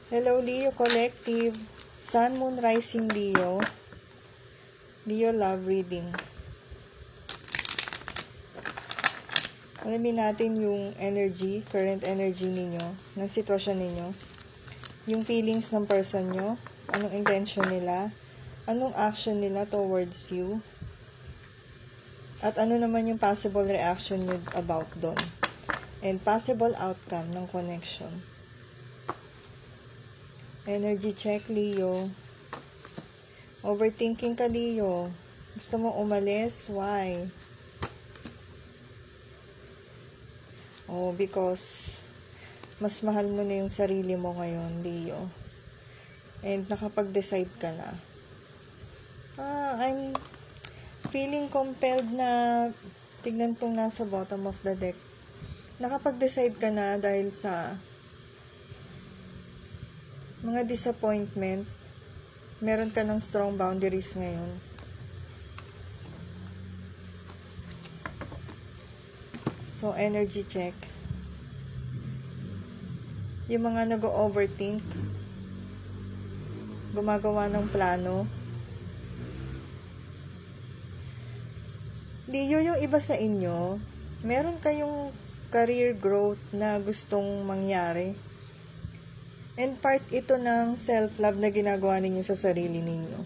Hello, Leo Collective. Sun, Moon, Rising Leo. Leo Love Reading. Alamin natin yung energy, current energy ninyo, ng sitwasyon ninyo. Yung feelings ng person nyo, anong intention nila, anong action nila towards you, at ano naman yung possible reaction nyo about doon. And possible outcome ng connection. Energy check, Leo. Overthinking ka, Leo. Gusto mo umalis? Why? Oh, because mas mahal mo na yung sarili mo ngayon, Leo. And nakapag-decide ka na. I'm feeling compelled na tignan tong nasa bottom of the deck. Nakapag-decide ka na dahil sa mga disappointment. Meron ka ng strong boundaries ngayon. So, energy check. Yung mga nag-overthink, gumagawa ng plano. Leo, yung iba sa inyo, meron kayong career growth na gustong mangyari. And part ito ng self-love na ginagawa ninyo sa sarili ninyo.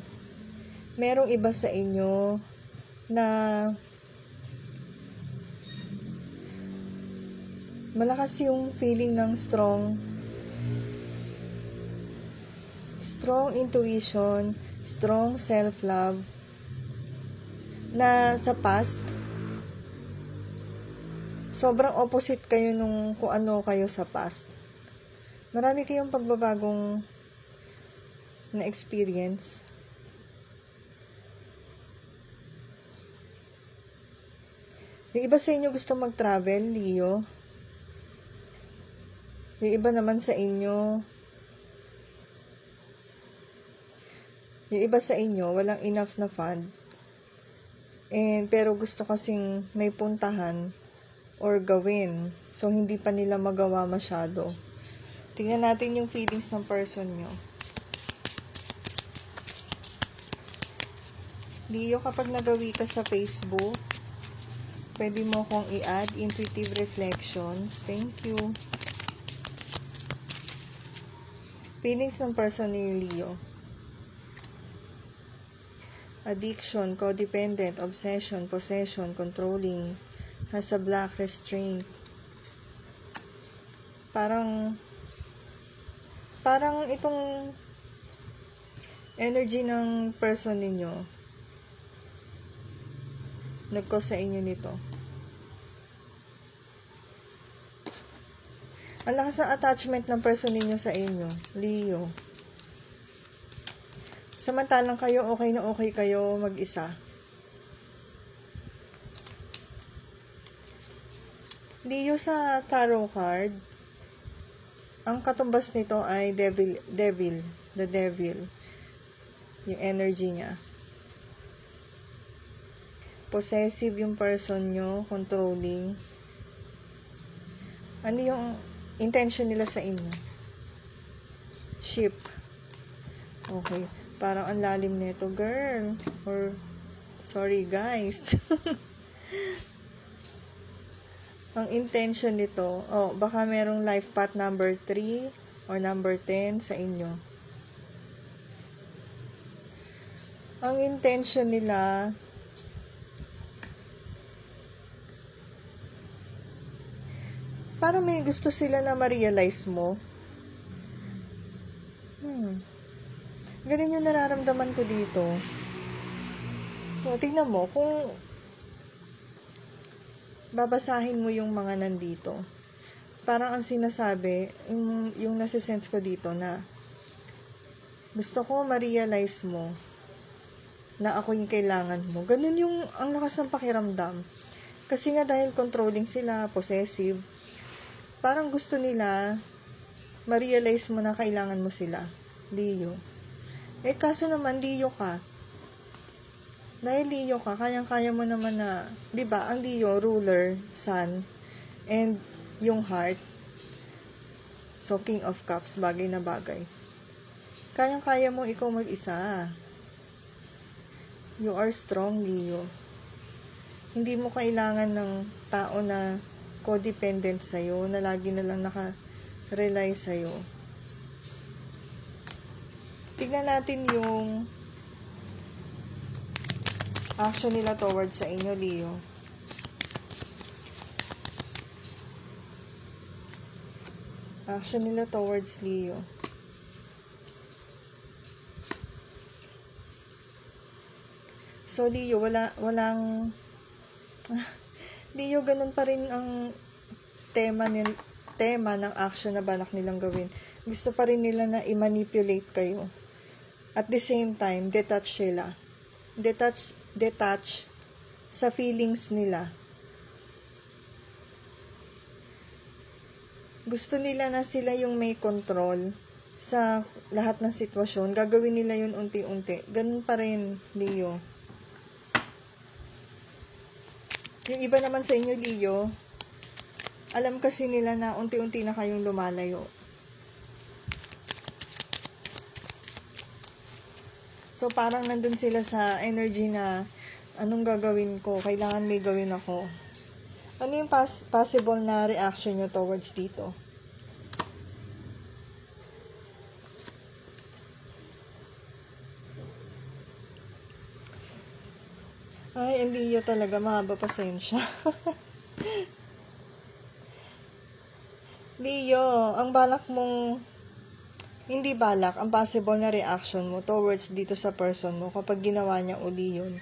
Merong iba sa inyo na malakas yung feeling ng strong intuition, strong self-love na sa past sobrang opposite kayo nung kung ano kayo sa past. Marami kayong pagbabagong na experience. Yung iba sa inyo gusto mag-travel, Leo. Yung iba naman sa inyo, yung iba sa inyo, walang enough na fund. Pero gusto kasing may puntahan or gawin. So, hindi pa nila magawa masyado. Tingnan natin yung feelings ng person nyo. Leo, kapag nagawi ka sa Facebook, pwede mo akong i-add intuitive reflections. Thank you. Feelings ng person ni Leo. Addiction, codependent, obsession, possession, controlling, has a black restraint. Parang itong energy ng person ninyo nagko sa inyo nito. Ang lakas ng attachment ng person ninyo sa inyo, Leo. Samantalang kayo, okay na okay kayo mag-isa. Leo, sa tarot card, ang katumbas nito ay the devil. Yung energy niya. Possessive yung person nyo, controlling. Ano yung intention nila sa inyo? Ship. Okay. Parang ang lalim nito, girl. Or, sorry guys. Ang intention nito, baka merong life path number 3 or number 10 sa inyo. Ang intention nila, parang may gusto sila na ma-realize mo. Ganun yung nararamdaman ko dito. So, tingnan mo, kung babasahin mo yung mga nandito, parang ang sinasabi, yung nasisense ko dito na gusto ko ma-realize mo na ako yung kailangan mo. Ganun yung ang lakas ng pakiramdam. Kasi nga dahil controlling sila, possessive, parang gusto nila ma-realize mo na kailangan mo sila, Leo. Kaso naman, Leo ka. Dahil Leo ka, kayang-kaya mo naman na, di ba, ang Leo, ruler, sun, and yung heart. So, King of Cups, bagay na bagay. Kayang-kaya mo ikaw mag-isa. You are strong, Leo. Hindi mo kailangan ng tao na codependent sa'yo, na lagi na lang naka-rely sa'yo. Tignan natin yung action nila towards sa inyo, Leo. Action nila towards Leo. So, Leo, walang Leo, ganun pa rin ang tema ng action na balak nilang gawin. Gusto pa rin nila na i-manipulate kayo. At the same time, detach sila. Detach sa feelings nila. Gusto nila na sila yung may control sa lahat ng sitwasyon. Gagawin nila yun unti-unti. Ganun pa rin, Leo. Yung iba naman sa inyo, Leo, alam kasi nila na unti-unti na kayong lumalayo. So, parang nandun sila sa energy na anong gagawin ko? Kailangan may gawin ako. Ano yung possible na reaction nyo towards dito? Ay, hindi yun talaga. Mahaba pasensya. Leo, ang balak mong, hindi balak, ang possible na reaction mo towards dito sa person mo kapag ginawa niya uli yun.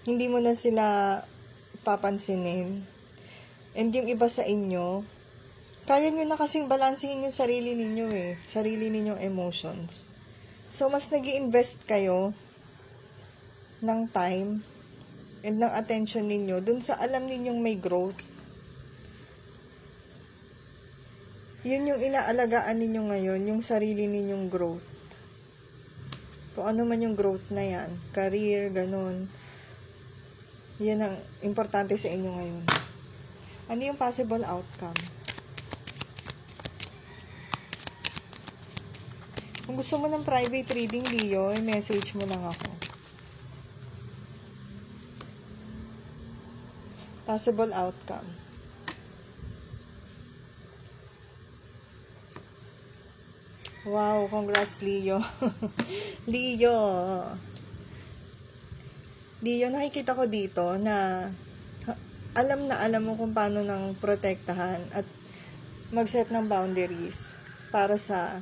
Hindi mo na sila papansinin. And yung iba sa inyo, kaya nyo na kasing balansehin yung sarili ninyo eh. Sarili ninyong emotions. So, mas nag-i-invest kayo ng time and ng attention ninyo dun sa alam ninyong may growth. Yun yung inaalagaan ninyo ngayon, yung sarili ninyong growth. Kung ano man yung growth na yan, career, ganun. Yan ang importante sa inyo ngayon. Ano yung possible outcome? Kung gusto mo ng private reading, Leo, i-message mo lang ako. Possible outcome. Wow, congrats, Leo. Leo. Leo, nakikita ko dito na alam mo kung paano nang protektahan at mag-set ng boundaries para sa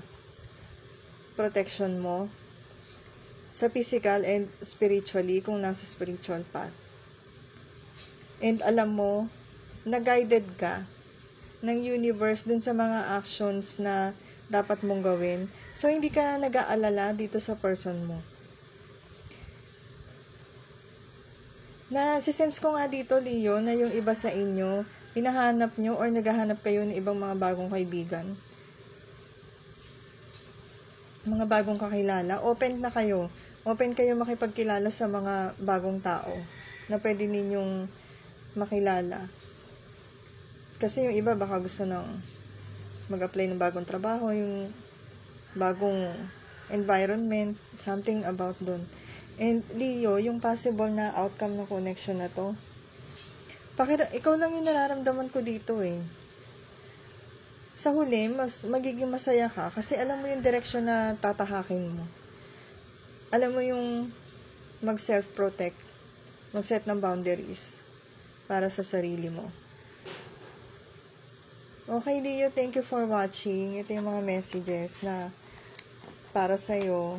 protection mo sa physical and spiritually kung nasa spiritual path. And alam mo, na-guided ka ng universe dun sa mga actions na dapat mong gawin. So, hindi ka nag-aalala dito sa person mo. Nasisense ko nga dito, Leo, na yung iba sa inyo, hinahanap nyo or naghahanap kayo ng ibang mga bagong kaibigan. Mga bagong kakilala. Open na kayo. Open kayo makipagkilala sa mga bagong tao na pwede ninyong makilala. Kasi yung iba baka gusto ng mag-apply ng bagong trabaho, yung bagong environment, something about dun. And Leo, yung possible na outcome ng connection na to, ikaw lang yung nararamdaman ko dito eh. Sa huli, mas magiging masaya ka kasi alam mo yung direction na tatahakin mo. Alam mo yung mag-self-protect, mag-set ng boundaries para sa sarili mo. Okay, Leo, thank you for watching. Ito yung mga messages na para sa'yo.